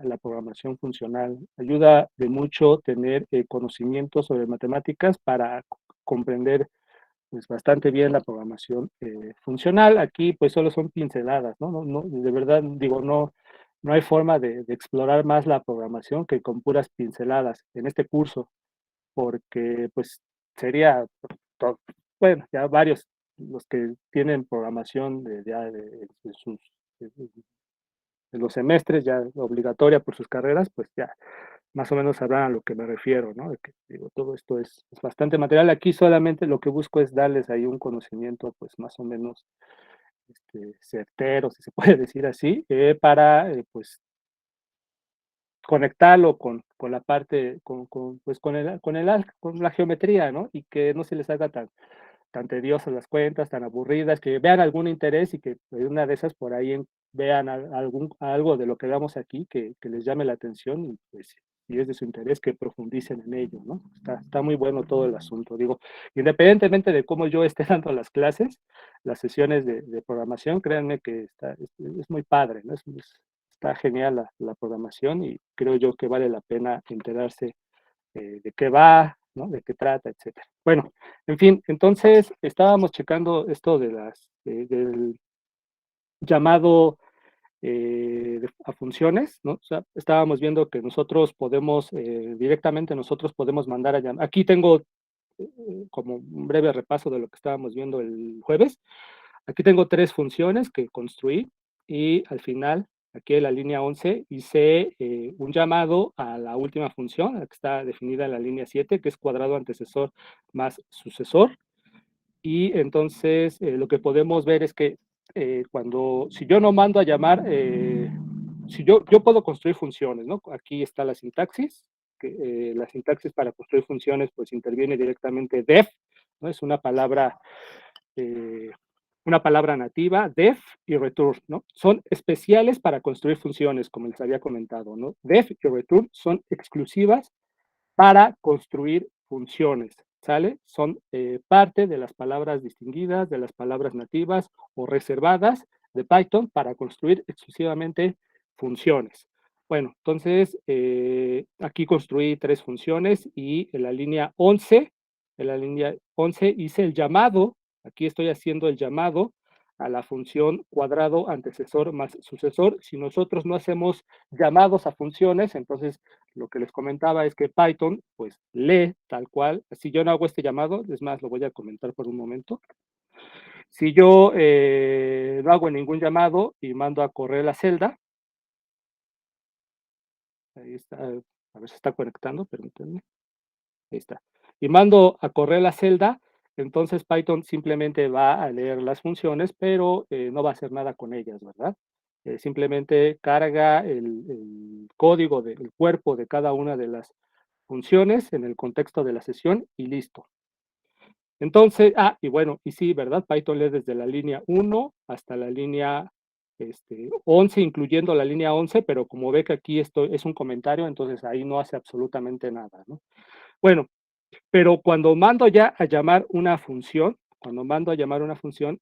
la programación funcional. Ayuda de mucho tener conocimiento sobre matemáticas para comprender pues bastante bien la programación funcional. Aquí pues solo son pinceladas, ¿no? De verdad digo, no hay forma de explorar más la programación que con puras pinceladas en este curso, porque pues sería, todo, bueno, ya varios los que tienen programación de sus de, de los semestres ya obligatoria por sus carreras, pues ya más o menos sabrán a lo que me refiero, ¿no? De que, digo, todo esto es bastante material. Aquí solamente lo que busco es darles ahí un conocimiento, pues más o menos certero, si se puede decir así, para pues conectarlo con la parte, pues con la geometría, ¿no? Y que no se les haga tan tediosas las cuentas, tan aburridas, que vean algún interés y que en una de esas por ahí vean algo de lo que veamos aquí que les llame la atención y pues si es de su interés que profundicen en ello, ¿no? Está muy bueno todo el asunto. Digo, independientemente de cómo yo esté dando las clases, las sesiones de programación, créanme que es muy padre, ¿no? Está genial la programación y creo yo que vale la pena enterarse de qué va, ¿no? De qué trata, etcétera. Bueno, en fin, entonces estábamos checando esto del llamado a funciones, ¿no? O sea, estábamos viendo que nosotros podemos, directamente nosotros podemos mandar a llamar. Aquí tengo como un breve repaso de lo que estábamos viendo el jueves. Aquí tengo tres funciones que construí y al final, aquí en la línea 11, hice un llamado a la última función, la que está definida en la línea 7, que es cuadrado antecesor más sucesor. Y entonces lo que podemos ver es que si yo no mando a llamar, si yo puedo construir funciones, ¿no? Aquí está la sintaxis, que la sintaxis para construir funciones pues interviene directamente def, ¿no? Es eh, una palabra nativa, def y return, ¿no? Son especiales para construir funciones, como les había comentado, ¿no? Def y return son exclusivas para construir funciones, ¿sale? Son parte de las palabras distinguidas, de las palabras nativas o reservadas de Python para construir exclusivamente funciones. Bueno, entonces aquí construí tres funciones y en la línea 11 hice el llamado, aquí estoy haciendo el llamado a la función cuadrado antecesor más sucesor. Si nosotros no hacemos llamados a funciones, entonces lo que les comentaba es que Python, pues, lee tal cual. Si yo no hago este llamado, es más, lo voy a comentar por un momento. Si yo no hago ningún llamado y mando a correr la celda, ahí está, a ver si está conectando, permítanme, ahí está. Y mando a correr la celda, entonces Python simplemente va a leer las funciones, pero no va a hacer nada con ellas, ¿verdad? Simplemente carga el código del cuerpo de cada una de las funciones en el contexto de la sesión y listo. Entonces, y bueno, y sí, ¿verdad? Python lee desde la línea 1 hasta la línea 11, incluyendo la línea 11, pero como ve que aquí esto es un comentario, entonces ahí no hace absolutamente nada, ¿no? Bueno, pero cuando mando ya a llamar una función,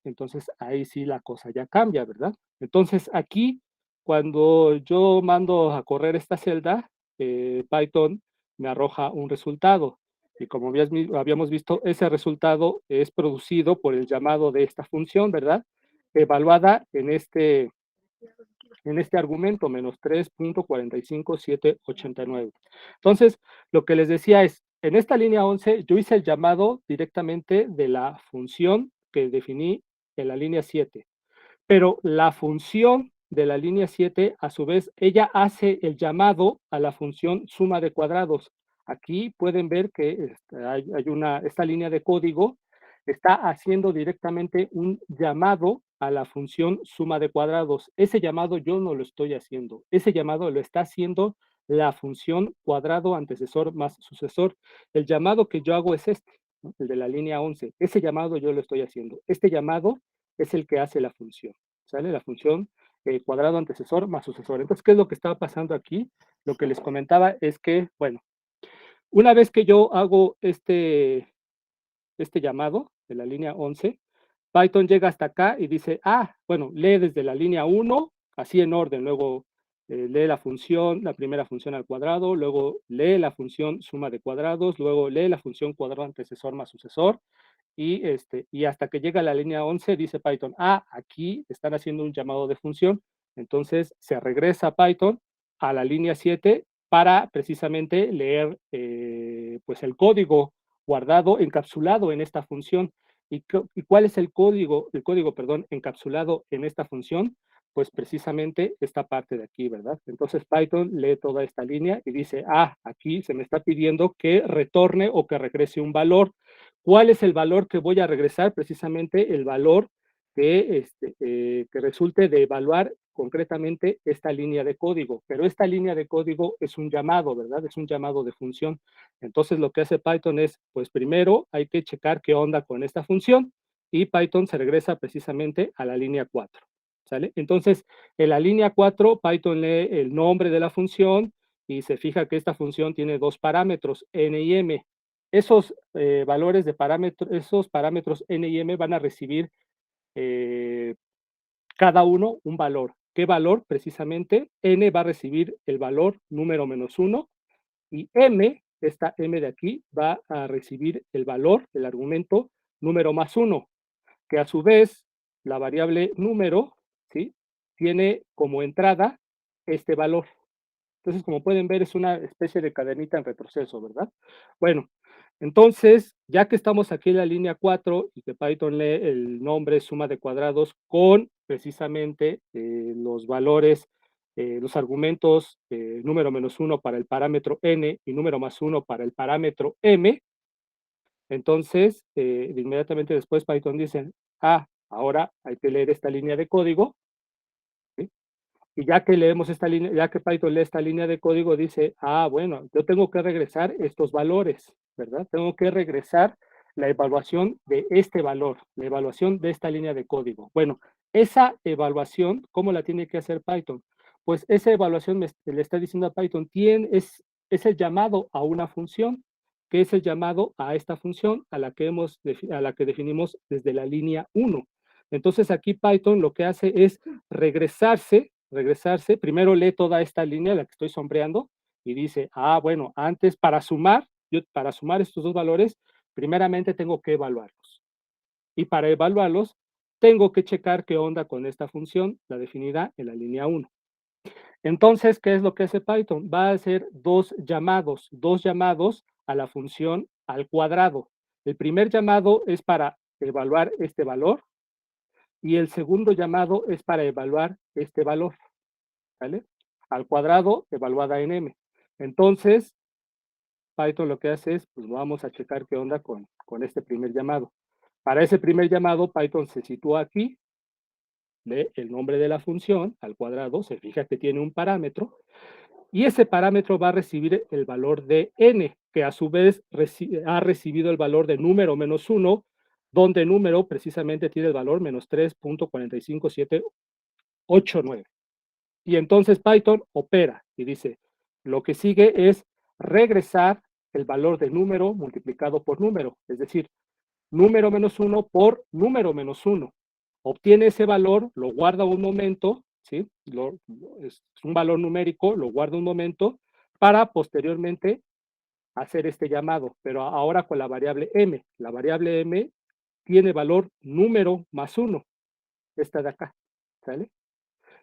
entonces ahí sí la cosa ya cambia, ¿verdad? Entonces aquí, cuando yo mando a correr esta celda, Python me arroja un resultado. Y como habíamos visto, ese resultado es producido por el llamado de esta función, ¿verdad? Evaluada en este argumento, menos 3.45789. Entonces, lo que les decía es, en esta línea 11, yo hice el llamado directamente de la función que definí en la línea 7, pero la función de la línea 7, a su vez, ella hace el llamado a la función suma de cuadrados. Aquí pueden ver que esta línea de código está haciendo directamente un llamado a la función suma de cuadrados. Ese llamado yo no lo estoy haciendo. Ese llamado lo está haciendo la función cuadrado antecesor más sucesor. El llamado que yo hago es este, ¿no? El de la línea 11. Ese llamado yo lo estoy haciendo. Este llamado es el que hace la función. ¿Sale? La función cuadrado antecesor más sucesor. Entonces, ¿qué es lo que estaba pasando aquí? Lo que les comentaba es que, bueno, una vez que yo hago este llamado de la línea 11, Python llega hasta acá y dice, bueno, lee desde la línea 1, así en orden, luego lee la función, la primera función al cuadrado, luego lee la función suma de cuadrados, luego lee la función cuadrado antecesor más sucesor, y hasta que llega a la línea 11 dice Python, aquí están haciendo un llamado de función, entonces se regresa a Python a la línea 7 para precisamente leer pues el código guardado, encapsulado en esta función. ¿Y cuál es el código, perdón, encapsulado en esta función? Pues precisamente esta parte de aquí, ¿verdad? Entonces Python lee toda esta línea y dice, aquí se me está pidiendo que retorne o que regrese un valor. ¿Cuál es el valor que voy a regresar? Precisamente el valor que resulte de evaluar concretamente esta línea de código. Pero esta línea de código es un llamado, ¿verdad? Es un llamado de función. Entonces lo que hace Python es, pues primero hay que checar qué onda con esta función y Python se regresa precisamente a la línea 4. ¿Sale? Entonces, en la línea 4, Python lee el nombre de la función y se fija que esta función tiene dos parámetros, n y m. Esos valores de parámetros, esos parámetros n y m van a recibir eh, cada uno un valor. ¿Qué valor? Precisamente n va a recibir el valor número menos 1 y m, esta m de aquí, va a recibir el valor, el argumento número más 1, que a su vez la variable número, ¿sí? Tiene como entrada este valor. Entonces, como pueden ver, es una especie de cadenita en retroceso, ¿verdad? Bueno, entonces, ya que estamos aquí en la línea 4 y que Python lee el nombre suma de cuadrados con precisamente los valores, los argumentos número menos 1 para el parámetro n y número más 1 para el parámetro m, entonces, inmediatamente después Python dice, ahora hay que leer esta línea de código, ¿sí? Y ya que leemos esta línea, ya que Python lee esta línea de código, dice, bueno, yo tengo que regresar estos valores, ¿verdad? Tengo que regresar la evaluación de este valor, la evaluación de esta línea de código. Bueno, esa evaluación, ¿cómo la tiene que hacer Python? Pues esa evaluación le está diciendo a Python, es el llamado a una función, que es el llamado a esta función a la que definimos desde la línea 1. Entonces aquí Python lo que hace es regresarse, primero lee toda esta línea, la que estoy sombreando, y dice, bueno, antes para sumar estos dos valores, primeramente tengo que evaluarlos. Y para evaluarlos, tengo que checar qué onda con esta función, la definida en la línea 1. Entonces, ¿qué es lo que hace Python? Va a hacer dos llamados a la función al cuadrado. El primer llamado es para evaluar este valor y el segundo llamado es para evaluar este valor, ¿vale? Al cuadrado evaluada en m. Entonces, Python lo que hace es, pues vamos a checar qué onda con este primer llamado. Para ese primer llamado, Python se sitúa aquí, lee el nombre de la función al cuadrado, se fija que tiene un parámetro, y ese parámetro va a recibir el valor de n, que a su vez ha recibido el valor de número menos 1, donde número precisamente tiene el valor menos 3.45789. Y entonces Python opera y dice, lo que sigue es regresar el valor de número multiplicado por número, es decir, número menos 1 por número menos 1. Obtiene ese valor, lo guarda un momento, ¿sí? Es un valor numérico, lo guarda un momento para posteriormente hacer este llamado, pero ahora con la variable m. La variable m tiene valor número más 1, esta de acá, ¿sale?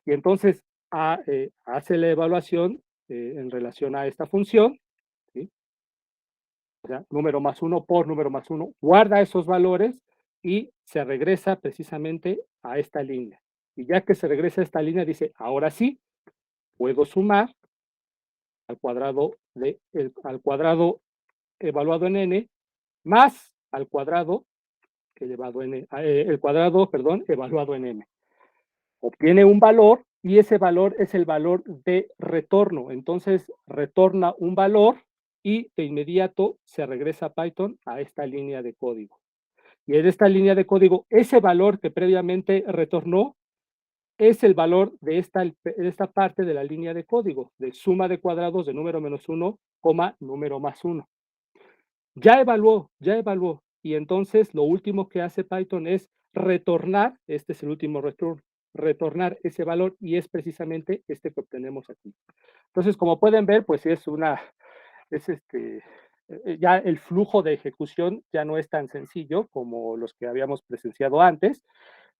Y entonces hace la evaluación en relación a esta función, ¿sí? O sea, número más 1 por número más 1, guarda esos valores y se regresa precisamente a esta línea. Y ya que se regresa a esta línea, dice, ahora sí, puedo sumar al cuadrado evaluado en n más al cuadrado elevado en el cuadrado, perdón, evaluado en m. Obtiene un valor y ese valor es el valor de retorno. Entonces retorna un valor y de inmediato se regresa a Python a esta línea de código. Y en esta línea de código, ese valor que previamente retornó es el valor de esta parte de la línea de código, de suma de cuadrados de número menos 1, número más 1. Ya evaluó. Y entonces lo último que hace Python es retornar, este es el último return, retornar ese valor y es precisamente este que obtenemos aquí. Entonces, como pueden ver, pues es una, es ya el flujo de ejecución ya no es tan sencillo como los que habíamos presenciado antes,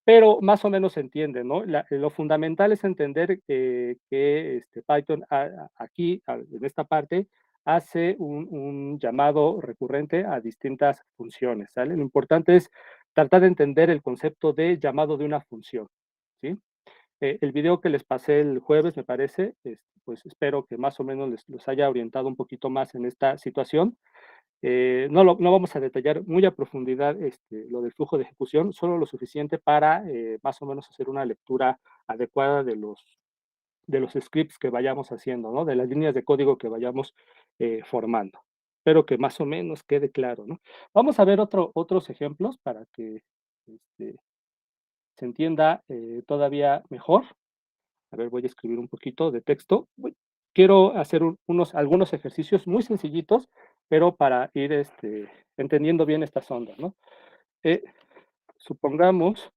pero más o menos se entiende, ¿no? Lo fundamental es entender que Python aquí, en esta parte, hace un llamado recurrente a distintas funciones, ¿sale? Lo importante es tratar de entender el concepto de llamado de una función, ¿sí? El video que les pasé el jueves, me parece, pues espero que más o menos los haya orientado un poquito más en esta situación. No vamos a detallar muy a profundidad lo del flujo de ejecución, solo lo suficiente para más o menos hacer una lectura adecuada de los scripts que vayamos haciendo, ¿no? De las líneas de código que vayamos formando. Espero que más o menos quede claro, ¿no? Vamos a ver otros ejemplos para que este, se entienda todavía mejor. A ver, voy a escribir un poquito de texto. Quiero hacer algunos ejercicios muy sencillitos, pero para ir entendiendo bien estas ondas, ¿no? Eh, supongamos,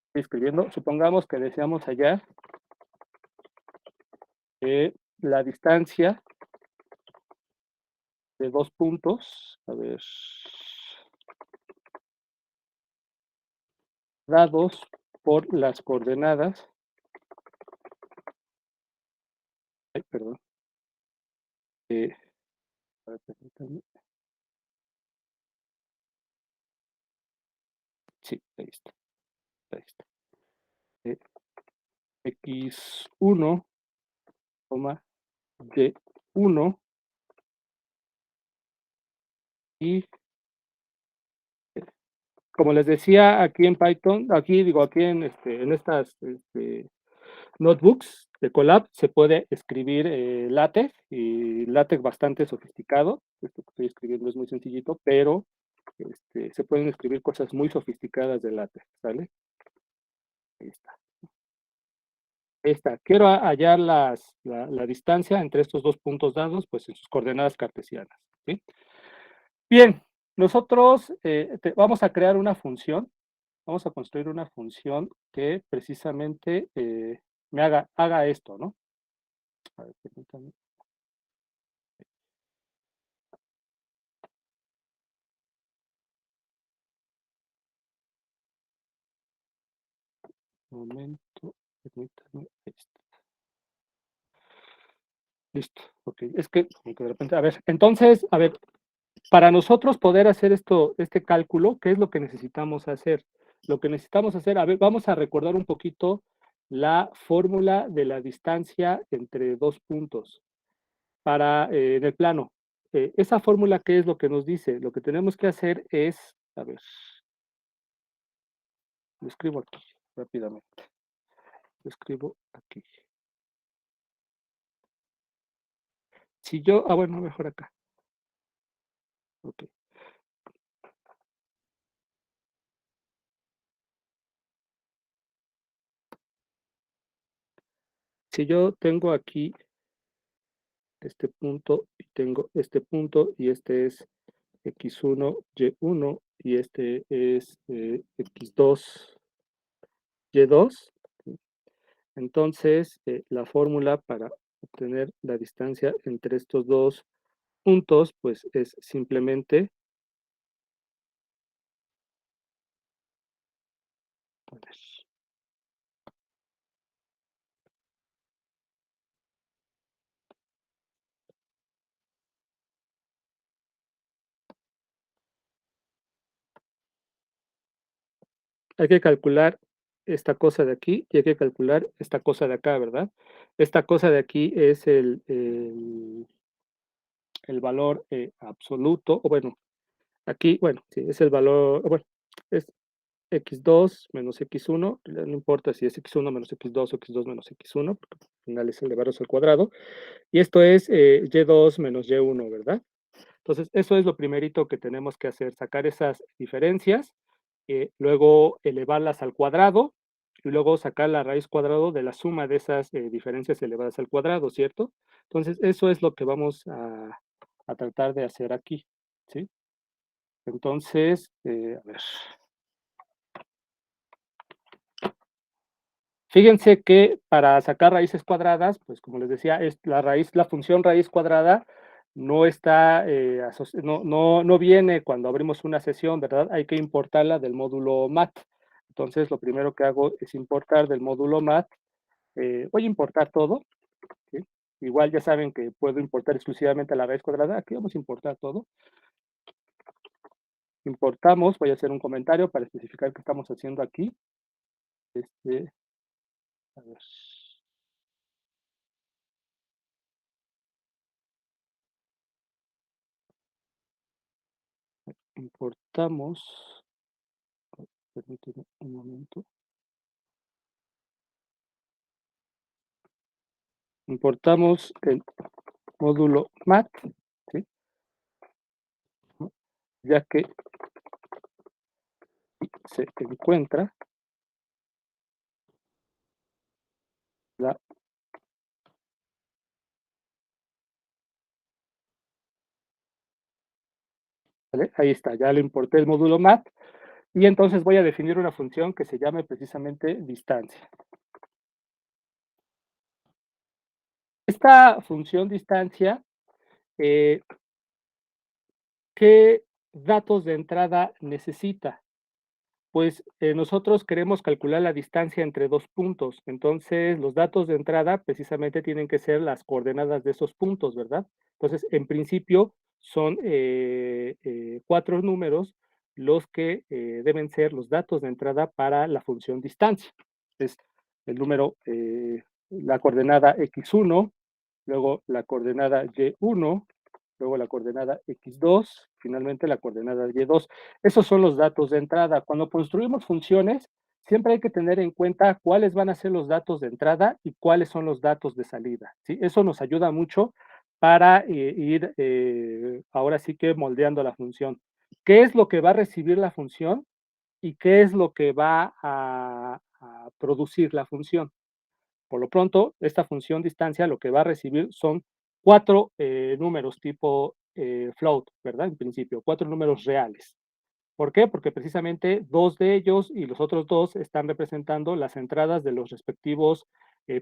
estoy escribiendo, supongamos que deseamos hallar la distancia de dos puntos, a ver, dados por las coordenadas, ay, perdón, eh, a ver, permítanme, sí, ahí está, ahí está. Eh, x1, y1 y como les decía, aquí en Python, aquí digo, aquí en estas notebooks de Colab se puede escribir LaTeX y LaTeX bastante sofisticado. Esto que estoy escribiendo es muy sencillito, pero se pueden escribir cosas muy sofisticadas de LaTeX, ¿sale? Ahí está. Ahí está. Quiero hallar la distancia entre estos dos puntos dados, pues en sus coordenadas cartesianas, ¿sí? Bien, nosotros vamos a crear una función. Vamos a construir una función que precisamente me haga esto, ¿no? A ver, permítanme un momento, permítanme. Ahí está. Listo, ok. Es que, como que de repente, a ver, entonces, a ver, para nosotros poder hacer este cálculo, ¿qué es lo que necesitamos hacer? Lo que necesitamos hacer, a ver, vamos a recordar un poquito la fórmula de la distancia entre dos puntos para en el plano. Esa fórmula, ¿qué es lo que nos dice? Lo que tenemos que hacer es, a ver, lo escribo aquí rápidamente. Lo escribo aquí. Si yo, bueno, mejor acá. Ok. Si yo tengo aquí este punto y tengo este punto y este es x1, y1 y este es x2, y2, entonces la fórmula para obtener la distancia entre estos dos puntos, pues es simplemente, a ver, hay que calcular esta cosa de aquí y hay que calcular esta cosa de acá, ¿verdad? Esta cosa de aquí es el valor absoluto, o bueno, aquí, bueno, sí, es el valor, bueno, es x2 menos x1, no importa si es x1 menos x2 o x2 menos x1, porque al final es elevarlos al cuadrado, y esto es y2 menos y1, ¿verdad? Entonces, eso es lo primerito que tenemos que hacer, sacar esas diferencias, luego elevarlas al cuadrado, y luego sacar la raíz cuadrado de la suma de esas diferencias elevadas al cuadrado, ¿cierto? Entonces, eso es lo que vamos a tratar de hacer aquí, ¿sí? Entonces, a ver, Fíjense que para sacar raíces cuadradas, pues, como les decía, es la función raíz cuadrada no está, no viene cuando abrimos una sesión, ¿verdad? Hay que importarla del módulo mat. Entonces, lo primero que hago es importar del módulo mat, voy a importar todo, ¿sí? Igual ya saben que puedo importar exclusivamente la raíz cuadrada, aquí vamos a importar todo. Importamos, voy a hacer un comentario para especificar qué estamos haciendo aquí. Este, a ver, importamos, permíteme un momento. Importamos el módulo mat, ¿sí? Ya que se encuentra la, ¿vale? Ahí está, ya le importé el módulo mat y entonces voy a definir una función que se llame precisamente distancia. Esta función distancia, eh, ¿qué datos de entrada necesita? Pues, nosotros queremos calcular la distancia entre 2 puntos. Entonces, los datos de entrada precisamente tienen que ser las coordenadas de esos puntos, ¿verdad? Entonces, en principio, son, 4 números los que, deben ser los datos de entrada para la función distancia. Es el número, la coordenada x1, luego la coordenada y1, luego la coordenada x2, finalmente la coordenada y2. Esos son los datos de entrada. Cuando construimos funciones, siempre hay que tener en cuenta cuáles van a ser los datos de entrada y cuáles son los datos de salida, ¿sí? Eso nos ayuda mucho para ir, ahora sí que moldeando la función. ¿Qué es lo que va a recibir la función y qué es lo que va a producir la función? Por lo pronto, esta función distancia lo que va a recibir son 4 números tipo float, ¿verdad? En principio, 4 números reales. ¿Por qué? Porque precisamente 2 de ellos y los otros 2 están representando las entradas de los respectivos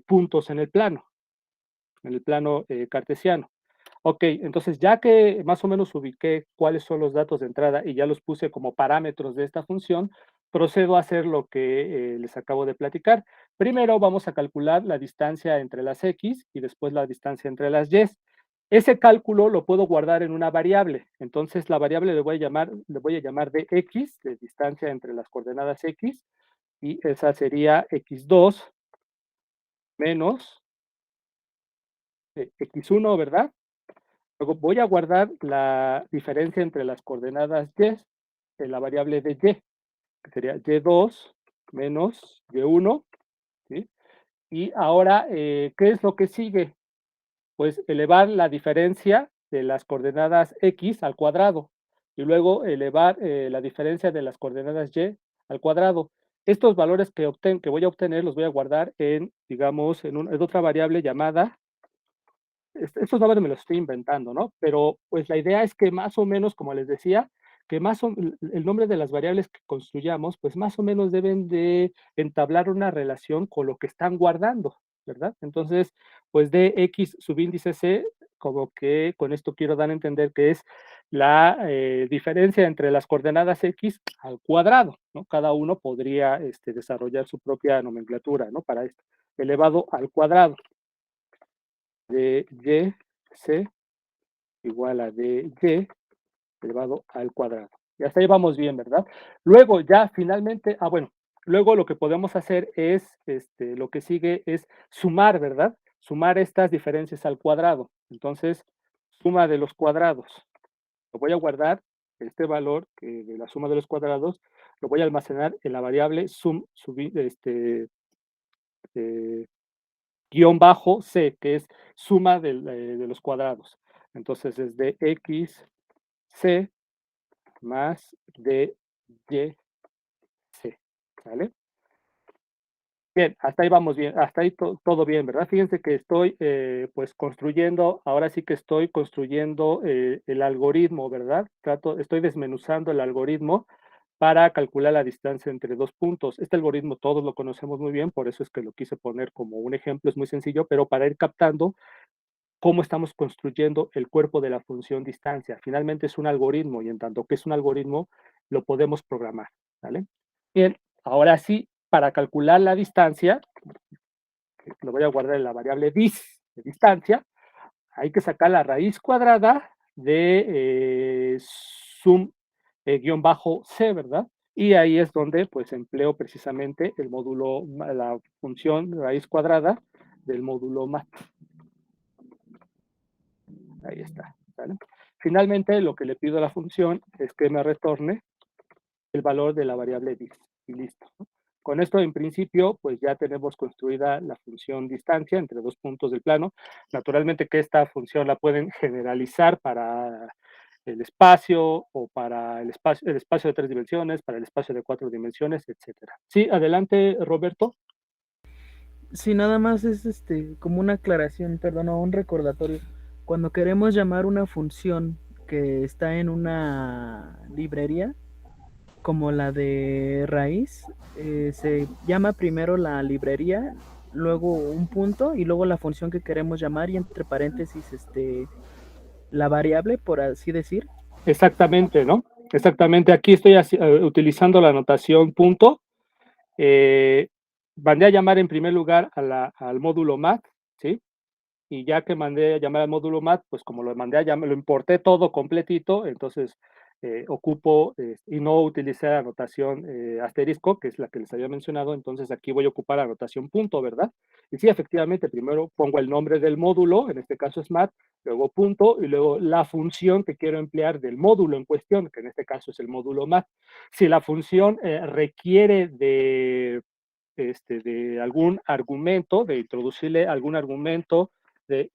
puntos en el plano cartesiano. Ok, entonces ya que más o menos ubiqué cuáles son los datos de entrada y ya los puse como parámetros de esta función, procedo a hacer lo que les acabo de platicar. Primero vamos a calcular la distancia entre las x y después la distancia entre las y. Ese cálculo lo puedo guardar en una variable. Entonces la variable le voy a llamar dx, de distancia entre las coordenadas x, y esa sería x2 menos x1, ¿verdad? Luego voy a guardar la diferencia entre las coordenadas y en la variable de y, que sería y2 menos y1, ¿sí? Y ahora, ¿qué es lo que sigue? Pues elevar la diferencia de las coordenadas x al cuadrado y luego elevar la diferencia de las coordenadas y al cuadrado. Estos valores que voy a obtener los voy a guardar en, digamos, en otra variable llamada estos nombres me los estoy inventando, ¿no? Pero pues la idea es que más o menos, como les decía, que más o el nombre de las variables que construyamos, pues más o menos deben de entablar una relación con lo que están guardando, ¿verdad? Entonces, pues dx subíndice c, como que con esto quiero dar a entender que es la diferencia entre las coordenadas x al cuadrado, ¿no? Cada uno podría desarrollar su propia nomenclatura, ¿no? Para esto, elevado al cuadrado de y c igual a dy elevado al cuadrado. Y hasta ahí vamos bien, ¿verdad? Luego ya finalmente, bueno, luego lo que podemos hacer es, lo que sigue es sumar, ¿verdad? Sumar estas diferencias al cuadrado. Entonces, suma de los cuadrados. Lo voy a guardar, este valor que de la suma de los cuadrados, lo voy a almacenar en la variable eh, guión bajo c, que es suma de los cuadrados. Entonces es de x c más de y c, ¿vale? Bien, hasta ahí vamos bien, hasta ahí todo bien, ¿verdad? Fíjense que estoy, pues, construyendo, ahora sí que estoy construyendo el algoritmo, ¿verdad? Estoy desmenuzando el algoritmo para calcular la distancia entre dos puntos. Este algoritmo todos lo conocemos muy bien, por eso es que lo quise poner como un ejemplo, es muy sencillo, pero para ir captando cómo estamos construyendo el cuerpo de la función distancia. Finalmente es un algoritmo y en tanto que es un algoritmo, lo podemos programar, ¿vale? Bien, ahora sí, para calcular la distancia, lo voy a guardar en la variable dis de distancia, hay que sacar la raíz cuadrada de sum guión bajo c, ¿verdad? Y ahí es donde pues empleo precisamente el módulo, la función raíz cuadrada del módulo mat. Ahí está, ¿vale? Finalmente, lo que le pido a la función es que me retorne el valor de la variable dis y listo, ¿no? Con esto, en principio, pues ya tenemos construida la función distancia entre dos puntos del plano. Naturalmente que esta función la pueden generalizar para el espacio o para el espacio de tres dimensiones, para el espacio de cuatro dimensiones, etcétera. Sí, adelante, Roberto. Sí, nada más es como una aclaración, perdón, o un recordatorio. Cuando queremos llamar una función que está en una librería, como la de raíz, se llama primero la librería, luego un punto y luego la función que queremos llamar y entre paréntesis la variable, por así decir. Exactamente, ¿no? Exactamente. Aquí estoy utilizando la notación punto. Mandé a llamar en primer lugar al módulo mat, ¿sí? Y ya que mandé a llamar al módulo mat, pues como lo mandé a llamar, lo importé todo completito, entonces ocupo y no utilicé la notación asterisco, que es la que les había mencionado, entonces aquí voy a ocupar la notación punto, ¿verdad? Y sí, efectivamente, primero pongo el nombre del módulo, en este caso es mat, luego punto, y luego la función que quiero emplear del módulo en cuestión, que en este caso es el módulo mat. Si la función requiere de algún argumento, de introducirle algún argumento, de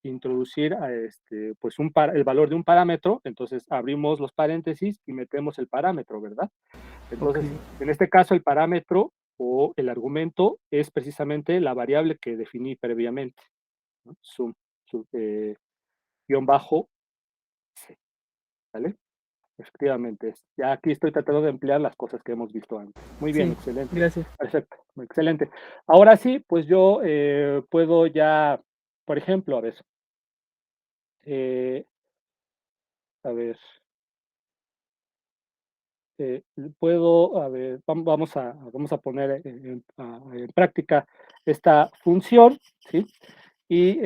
introducir pues el valor de un parámetro, entonces abrimos los paréntesis y metemos el parámetro, ¿verdad? Ok, Entonces, en este caso, el parámetro o el argumento es precisamente la variable que definí previamente, ¿no? Sum guión bajo c, ¿vale? Efectivamente, ya aquí estoy tratando de emplear las cosas que hemos visto antes. Muy bien, sí, excelente. gracias. Perfecto, excelente. Ahora sí, pues yo puedo ya, por ejemplo, eh, a ver, eh, puedo, a ver, vamos a poner en práctica esta función, ¿sí? Y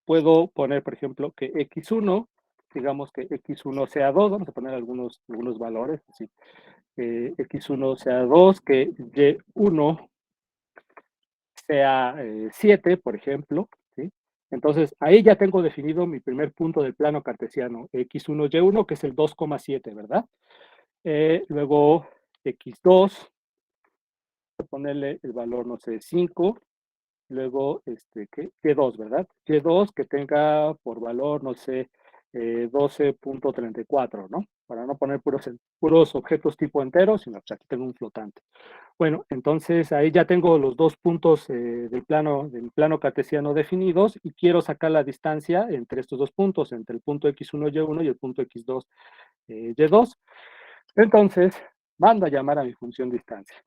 puedo poner, por ejemplo, que x1, digamos que x1 sea 2, vamos a poner algunos valores, así, x1 sea 2, que y1 sea 7, por ejemplo, ¿sí? Entonces, ahí ya tengo definido mi primer punto del plano cartesiano, x1, y1, que es el 2,7, ¿verdad? Luego, x2, ponerle el valor, no sé, 5, luego, ¿qué? Y2, ¿verdad? Y2 que tenga por valor, no sé, 12,34, ¿no? Para no poner puros objetos tipo enteros, sino que aquí tengo un flotante. Bueno, entonces ahí ya tengo los dos puntos del plano cartesiano definidos y quiero sacar la distancia entre estos dos puntos, entre el punto x1, y1 y el punto x2, y2. Entonces, mando a llamar a mi función distancia.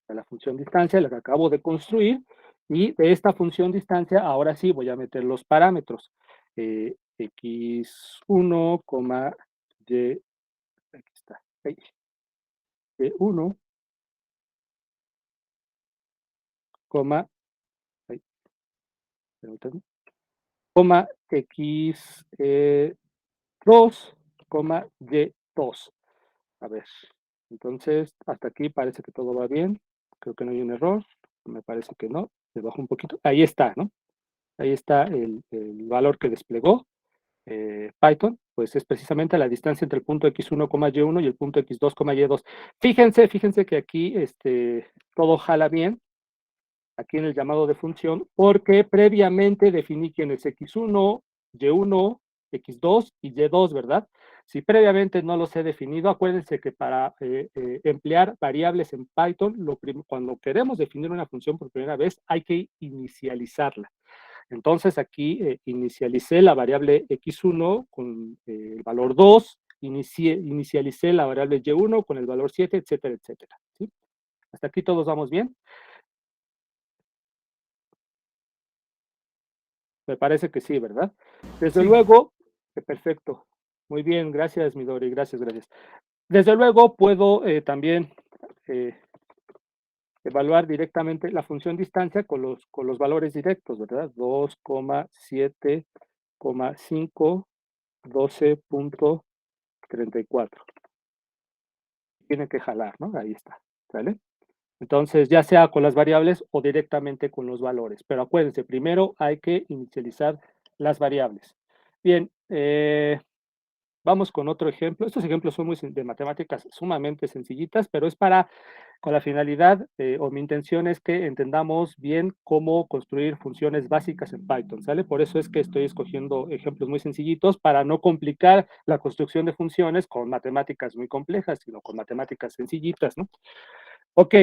A la función distancia, la que acabo de construir, y de esta función distancia, ahora sí voy a meter los parámetros. X1, y, aquí está, y1, coma, ay, permítanme, coma x2, y2. A ver, entonces hasta aquí parece que todo va bien. Creo que no hay un error. Me parece que no. Le bajo un poquito. Ahí está, ¿no? Ahí está el valor que desplegó Python. Pues es precisamente la distancia entre el punto x1, y1 y el punto x2, y2. Fíjense que aquí todo jala bien aquí en el llamado de función, porque previamente definí quién es x1, y1, x2 y y2, ¿verdad? Si previamente no los he definido, acuérdense que para emplear variables en Python, cuando queremos definir una función por primera vez, hay que inicializarla. Entonces aquí inicialicé la variable x1 con el valor 2, inicialicé la variable y1 con el valor 7, etcétera, etcétera. ¿Sí? ¿Hasta aquí todos vamos bien? Me parece que sí, ¿verdad? Desde Sí. luego, perfecto. Muy bien, gracias, Midori, gracias, gracias. Desde luego puedo también evaluar directamente la función distancia con los valores directos, ¿verdad? 2,7,5, 12,34. Tiene que jalar, ¿no? Ahí está, ¿sale? Entonces, ya sea con las variables o directamente con los valores. Pero acuérdense, primero hay que inicializar las variables. Bien, vamos con otro ejemplo. Estos ejemplos son muy de matemáticas sumamente sencillitas, pero es con la finalidad o mi intención es que entendamos bien cómo construir funciones básicas en Python, ¿sale? Por eso es que estoy escogiendo ejemplos muy sencillitos para no complicar la construcción de funciones con matemáticas muy complejas, sino con matemáticas sencillitas, ¿no? Ok,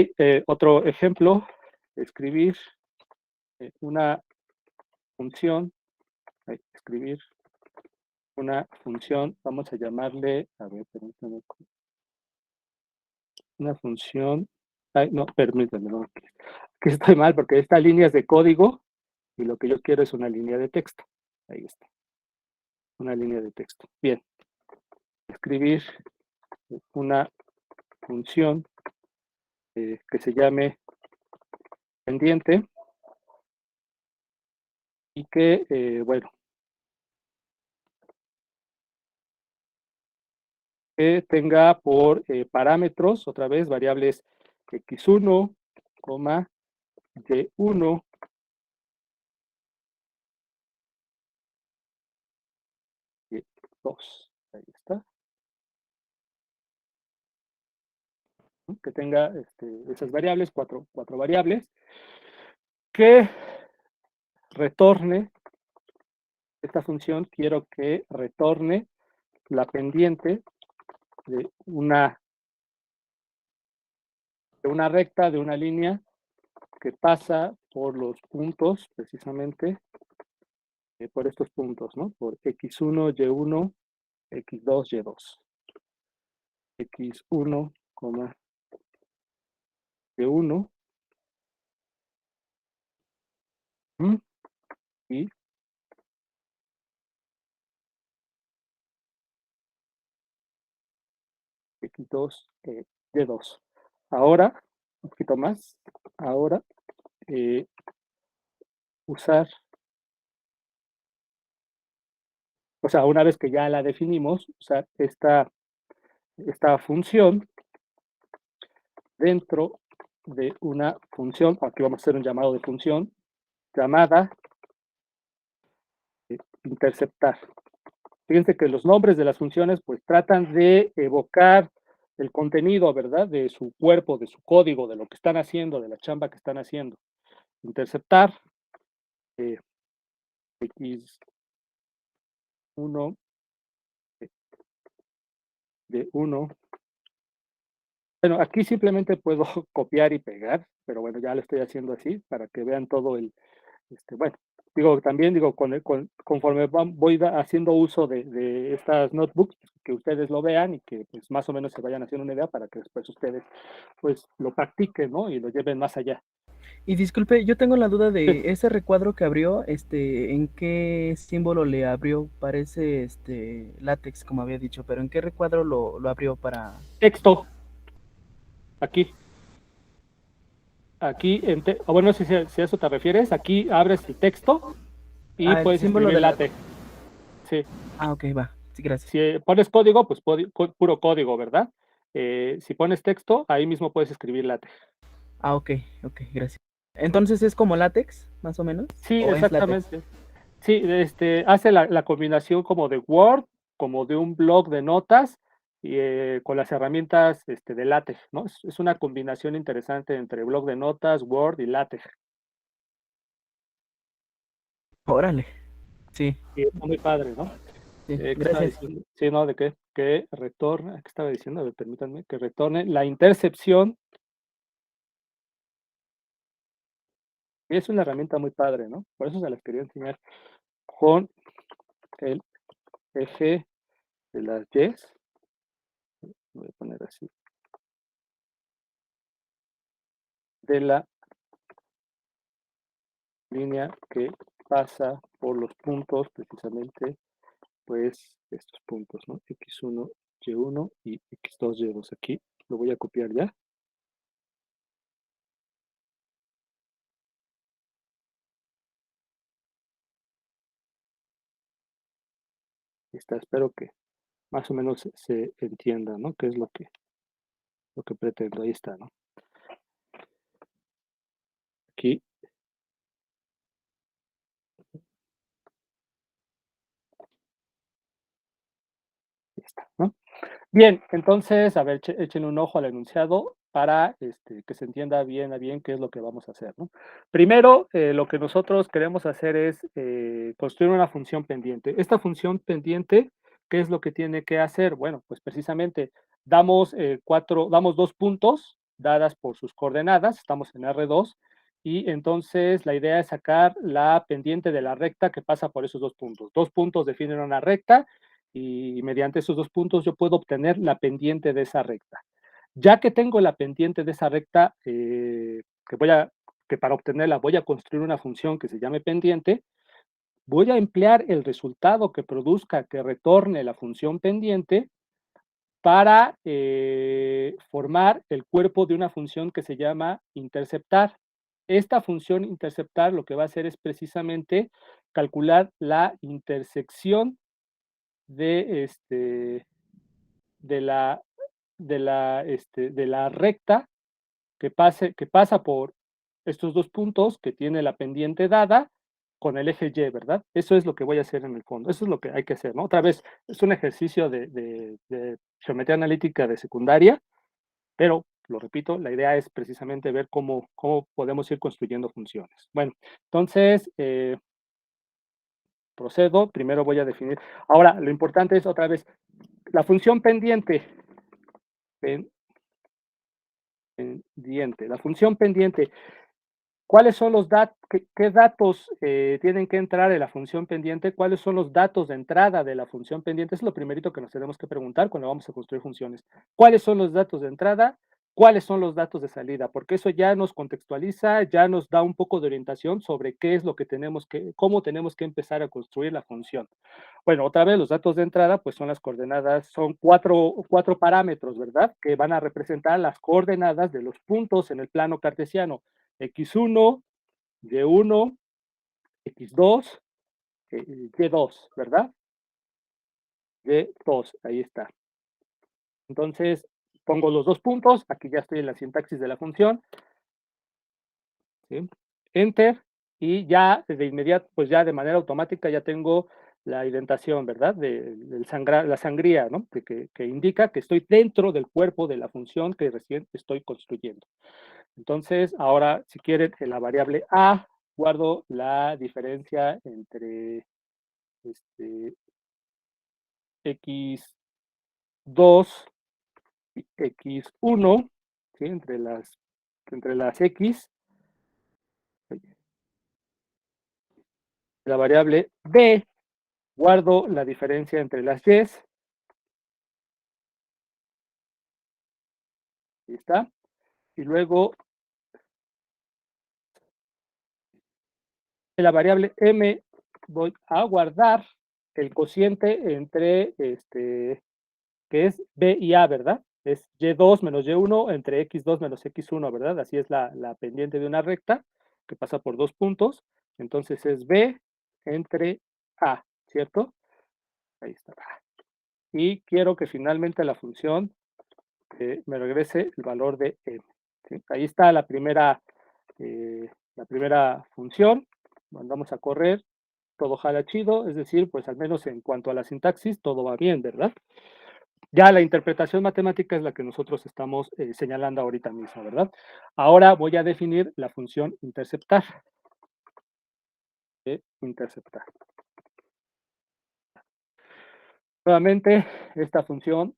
otro ejemplo, escribir una función, escribir una función, vamos a llamarle, a ver, permítame, una función, ay, no, permítame, no, que estoy mal porque esta línea es de código y lo que yo quiero es una línea de texto. Ahí está, una línea de texto. Bien, escribir una función que se llame pendiente y que, bueno, que tenga por parámetros, otra vez, variables x1, y1, y2. Ahí está. Que tenga esas variables, cuatro variables, que retorne, esta función quiero que retorne la pendiente de una recta, de una línea que pasa por los puntos, precisamente, por estos puntos, ¿no? Por x1, y1, x2, y2. x1, y1, y x2, y2. Ahora, un poquito más, ahora, usar, o sea, una vez que ya la definimos, usar esta función dentro de una función, aquí vamos a hacer un llamado de función, llamada interceptar. Fíjense que los nombres de las funciones pues tratan de evocar el contenido, ¿verdad? De su cuerpo, de su código, de lo que están haciendo, de la chamba que están haciendo. Interceptar x1 de 1. Bueno, aquí simplemente puedo copiar y pegar, pero bueno, ya lo estoy haciendo así para que vean todo el, bueno, digo, también digo, conforme voy haciendo uso de estas notebooks, que ustedes lo vean y que pues más o menos se vayan haciendo una idea para que después ustedes pues lo practiquen, ¿no? Y lo lleven más allá. Y disculpe, yo tengo la duda Sí. de ese recuadro que abrió, ¿en qué símbolo le abrió? Parece látex, como había dicho, pero ¿en qué recuadro lo abrió para...? Texto, aquí. Aquí, bueno, no sé si a eso te refieres, aquí abres el texto y Ah, el puedes símbolo escribir de la... LaTeX. Sí. Ah, ok, va. Sí, gracias. Si pones código, pues puro código, ¿verdad? Si pones texto, ahí mismo puedes escribir LaTeX. Ah, ok, ok, gracias. Entonces, ¿es como látex, más o menos? Sí, ¿O es látex? exactamente. Sí, hace la combinación como de Word, como de un blog de notas, y con las herramientas de LaTeX, ¿no? Es una combinación interesante entre blog de notas, Word y LaTeX. Órale. Sí, Y está muy padre, ¿no? sí, ¿Qué estaba gracias. diciendo? Sí, ¿no? De que retorne, ¿qué estaba diciendo? A ver, permítanme, que retorne la intercepción Es una herramienta muy padre, ¿no? Por eso se las quería enseñar con el eje de las Y's. Voy a poner así. De la línea que pasa por los puntos, precisamente, pues estos puntos, ¿no? X1, Y1 y X2, Y2. Aquí lo voy a copiar ya. Está, espero que más o menos se entienda, ¿no? ¿Qué es lo que pretendo? Ahí está, ¿no? Aquí está, ¿no? Bien, entonces, a ver, echen un ojo al enunciado para que se entienda bien a bien qué es lo que vamos a hacer, ¿no? Primero, lo que nosotros queremos hacer es construir una función pendiente. Esta función pendiente, ¿qué es lo que tiene que hacer? Bueno, pues precisamente damos 2 puntos dadas por sus coordenadas, estamos en R2, y entonces la idea es sacar la pendiente de la recta que pasa por esos 2 puntos. 2 puntos definen una recta y mediante esos 2 puntos yo puedo obtener la pendiente de esa recta. Ya que tengo la pendiente de esa recta, que para obtenerla voy a construir una función que se llame pendiente, voy a emplear el resultado que produzca, que retorne la función pendiente para formar el cuerpo de una función que se llama interceptar. Esta función interceptar lo que va a hacer es precisamente calcular la intersección de, de la, de la recta que pasa por estos 2 puntos que tiene la pendiente dada con el eje Y, ¿verdad? Eso es lo que voy a hacer en el fondo, eso es lo que hay que hacer, ¿no? Otra vez, es un ejercicio de geometría analítica de secundaria, pero, lo repito, la idea es precisamente ver cómo podemos ir construyendo funciones. Bueno, entonces, procedo, primero voy a definir. Ahora, lo importante es, otra vez, la función pendiente, pendiente, la función pendiente, ¿cuáles son los datos, qué datos tienen que entrar en la función pendiente? ¿Cuáles son los datos de entrada de la función pendiente? Es lo primerito que nos tenemos que preguntar cuando vamos a construir funciones. ¿Cuáles son los datos de entrada? ¿Cuáles son los datos de salida? Porque eso ya nos contextualiza, ya nos da un poco de orientación sobre qué es lo que cómo tenemos que empezar a construir la función. Bueno, otra vez los datos de entrada, pues son las coordenadas, son cuatro parámetros, ¿verdad? Que van a representar las coordenadas de los puntos en el plano cartesiano. X1, Y1, X2, Y2, ¿verdad? Y2, ahí está. Entonces, pongo los 2 puntos, aquí ya estoy en la sintaxis de la función, ¿sí? Enter, y ya de inmediato, pues ya de manera automática ya tengo la indentación, ¿verdad? La sangría, ¿no? Que indica que estoy dentro del cuerpo de la función que recién estoy construyendo. Entonces, ahora, si quieren, en la variable A, guardo la diferencia entre X2 y X1, ¿sí? Entre las X, la variable B, guardo la diferencia entre las Y, ahí está, y luego en la variable M voy a guardar el cociente entre que es B y A, ¿verdad? Es Y2 menos Y1 entre X2 menos X1, ¿verdad? Así es la pendiente de una recta que pasa por 2 puntos. Entonces es B entre A, ¿cierto? Ahí está. Y quiero que finalmente la función me regrese el valor de M. ¿Sí? Ahí está la primera función. Mandamos a correr, todo jala chido, es decir, pues al menos en cuanto a la sintaxis, todo va bien, ¿verdad? Ya la interpretación matemática es la que nosotros estamos señalando ahorita mismo, ¿verdad? Ahora voy a definir la función interceptar. Interceptar. Nuevamente, esta función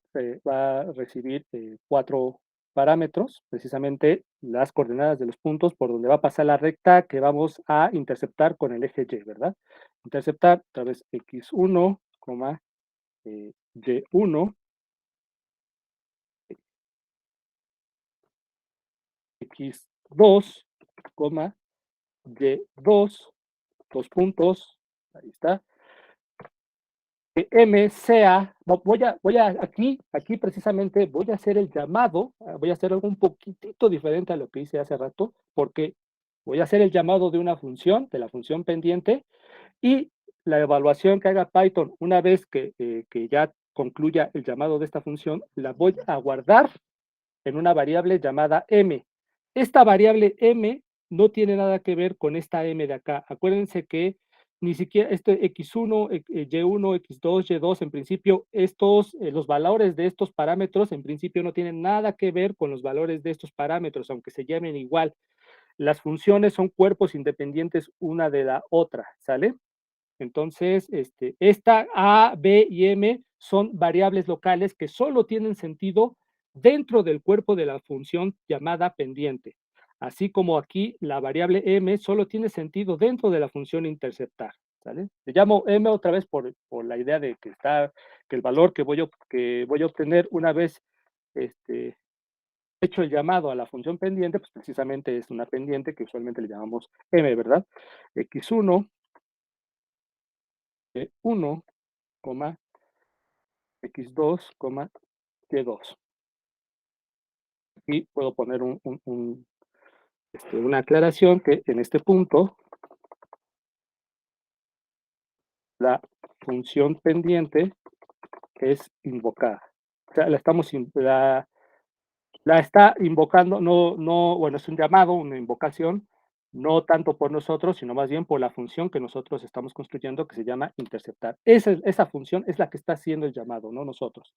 va a recibir 4 parámetros, precisamente las coordenadas de los puntos por donde va a pasar la recta que vamos a interceptar con el eje Y, ¿verdad? Interceptar otra vez x1, y1, x2, y2, dos puntos, ahí está, que M sea, aquí precisamente voy a hacer el llamado, voy a hacer algo un poquitito diferente a lo que hice hace rato, porque voy a hacer el llamado de una función, de la función pendiente, y la evaluación que haga Python una vez que ya concluya el llamado de esta función, la voy a guardar en una variable llamada m. Esta variable m no tiene nada que ver con esta m de acá. Acuérdense que ni siquiera este x1, y1, x2, y2, en principio, los valores de estos parámetros, en principio no tienen nada que ver con los valores de estos parámetros, aunque se llamen igual. Las funciones son cuerpos independientes una de la otra, ¿sale? Entonces, esta A, B y M son variables locales que solo tienen sentido dentro del cuerpo de la función llamada pendiente. Así como aquí la variable M solo tiene sentido dentro de la función interceptar. ¿Sale? Le llamo M otra vez por la idea de que el valor que voy a obtener una vez hecho el llamado a la función pendiente, pues precisamente es una pendiente que usualmente le llamamos M, ¿verdad? X1, Y1, x2, y2. Y puedo poner una aclaración que en este punto la función pendiente es invocada. O sea, la está invocando, bueno, es un llamado, una invocación, no tanto por nosotros, sino más bien por la función que nosotros estamos construyendo que se llama interceptar. Esa función es la que está haciendo el llamado, no nosotros.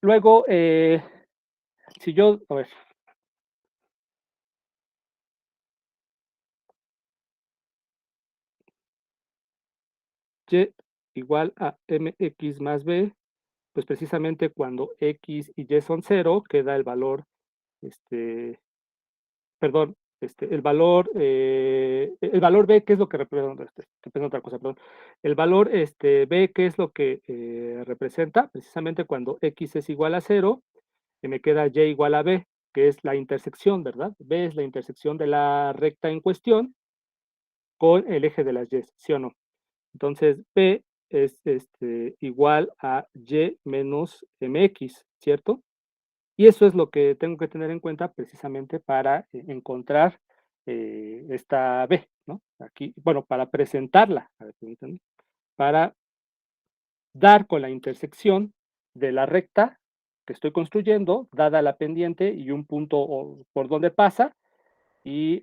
Luego, si yo, a ver, y igual a mx más b, pues precisamente cuando x y y son 0, queda el valor, perdón, el valor b, ¿qué es lo que representa? Representa otra cosa, perdón. El valor b, ¿qué es lo que representa? Precisamente cuando x es igual a 0, me queda y igual a b, que es la intersección, ¿verdad? B es la intersección de la recta en cuestión con el eje de las y, ¿sí o no? Entonces, P es igual a Y menos MX, ¿cierto? Y eso es lo que tengo que tener en cuenta precisamente para encontrar esta B, ¿no? Aquí, bueno, para presentarla, a ver, para dar con la intersección de la recta que estoy construyendo, dada la pendiente y un punto por donde pasa, y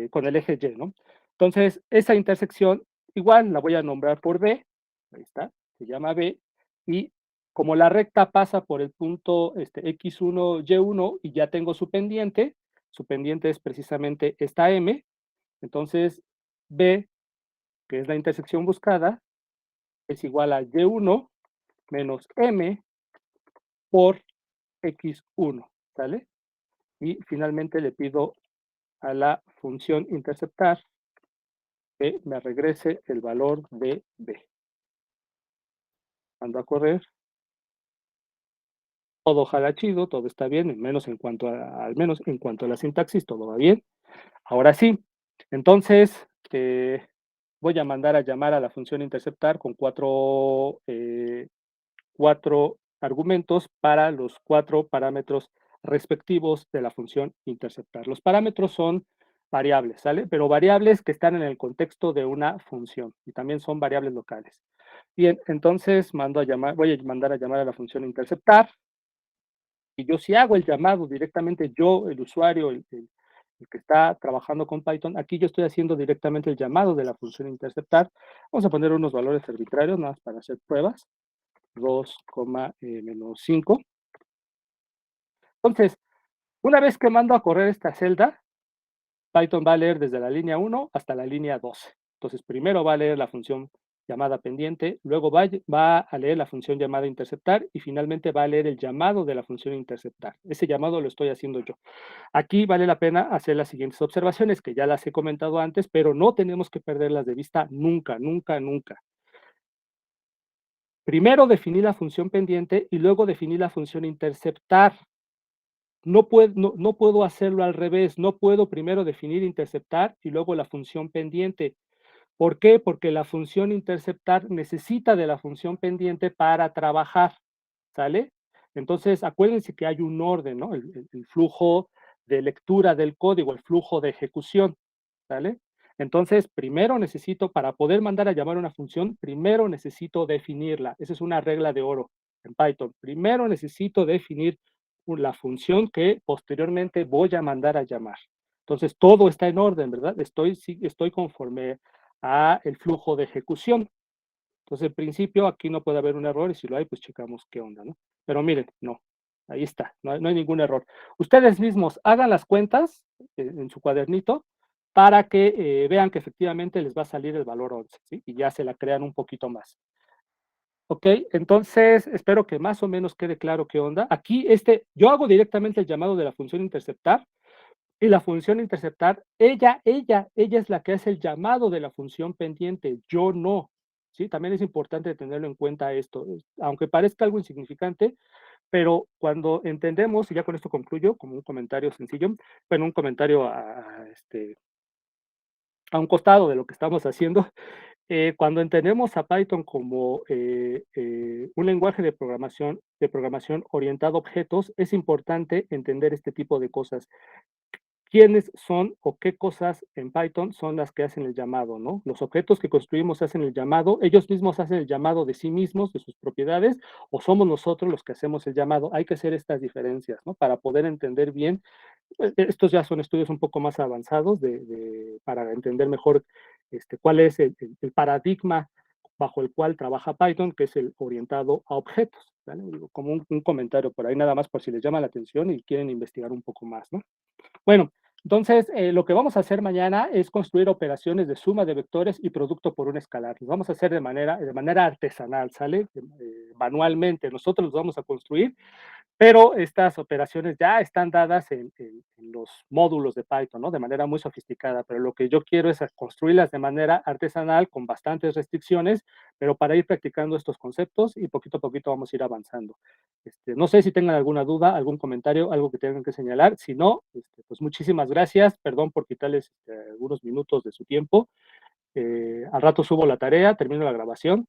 con el eje Y, ¿no? Entonces, esa intersección igual la voy a nombrar por B, ahí está, se llama B, y como la recta pasa por el punto X1, Y1 y ya tengo su pendiente es precisamente esta M, entonces B, que es la intersección buscada, es igual a Y1 menos M por X1, ¿sale? Y finalmente le pido a la función interceptar que me regrese el valor de B. Mando a correr. Todo jala chido, todo está bien, al menos en cuanto a la sintaxis, todo va bien. Ahora sí, entonces voy a mandar a llamar a la función interceptar con cuatro argumentos para los 4 parámetros respectivos de la función interceptar. Los parámetros son variables, ¿sale? Pero variables que están en el contexto de una función y también son variables locales. Bien, entonces voy a mandar a llamar a la función interceptar y yo si hago el llamado directamente, yo, el usuario, el que está trabajando con Python, aquí yo estoy haciendo directamente el llamado de la función interceptar. Vamos a poner unos valores arbitrarios, nada más para hacer pruebas. 2, menos 5. Entonces, una vez que mando a correr esta celda, Python va a leer desde la línea 1 hasta la línea 12. Entonces, primero va a leer la función llamada pendiente, luego va a leer la función llamada interceptar y finalmente va a leer el llamado de la función interceptar. Ese llamado lo estoy haciendo yo. Aquí vale la pena hacer las siguientes observaciones, que ya las he comentado antes, pero no tenemos que perderlas de vista nunca, nunca, nunca. Primero definir la función pendiente y luego definir la función interceptar. No puedo hacerlo al revés, no puedo primero definir interceptar y luego la función pendiente. ¿Por qué? Porque la función interceptar necesita de la función pendiente para trabajar, ¿sale? Entonces, acuérdense que hay un orden, ¿no? El flujo de lectura del código, el flujo de ejecución, ¿sale? Entonces, primero necesito, para poder mandar a llamar una función, primero necesito definirla. Esa es una regla de oro en Python. Primero necesito definir la función que posteriormente voy a mandar a llamar. Entonces, todo está en orden, ¿verdad? Estoy conforme a el flujo de ejecución. Entonces, en principio, aquí no puede haber un error y si lo hay, pues checamos qué onda, ¿no? Pero miren, no, ahí está, no hay ningún error. Ustedes mismos hagan las cuentas en su cuadernito para que vean que efectivamente les va a salir el valor 11, ¿sí? Y ya se la crean un poquito más. Ok, entonces espero que más o menos quede claro qué onda. Aquí, yo hago directamente el llamado de la función interceptar y la función interceptar, ella es la que hace el llamado de la función pendiente, yo no. ¿Sí? También es importante tenerlo en cuenta esto, aunque parezca algo insignificante, pero cuando entendemos, y ya con esto concluyo, como un comentario sencillo, bueno, un comentario a un costado de lo que estamos haciendo, cuando entendemos a Python como un lenguaje de programación orientado a objetos, es importante entender este tipo de cosas. ¿Quiénes son o qué cosas en Python son las que hacen el llamado, ¿no? Los objetos que construimos hacen el llamado, ellos mismos hacen el llamado de sí mismos, de sus propiedades, o somos nosotros los que hacemos el llamado. Hay que hacer estas diferencias, ¿no? Para poder entender bien. Estos ya son estudios un poco más avanzados para entender mejor cuál es el paradigma bajo el cual trabaja Python, que es el orientado a objetos, ¿vale? Como un comentario por ahí, nada más por si les llama la atención y quieren investigar un poco más, ¿no? Bueno, entonces lo que vamos a hacer mañana es construir operaciones de suma de vectores y producto por un escalar. Los vamos a hacer de manera artesanal, ¿sale? Manualmente. Nosotros los vamos a construir, pero estas operaciones ya están dadas en los módulos de Python, ¿no? De manera muy sofisticada, pero lo que yo quiero es construirlas de manera artesanal con bastantes restricciones, pero para ir practicando estos conceptos y poquito a poquito vamos a ir avanzando. No sé si tengan alguna duda, algún comentario, algo que tengan que señalar. Si no, pues muchísimas gracias. Perdón por quitarles algunos minutos de su tiempo. Al rato subo la tarea, termino la grabación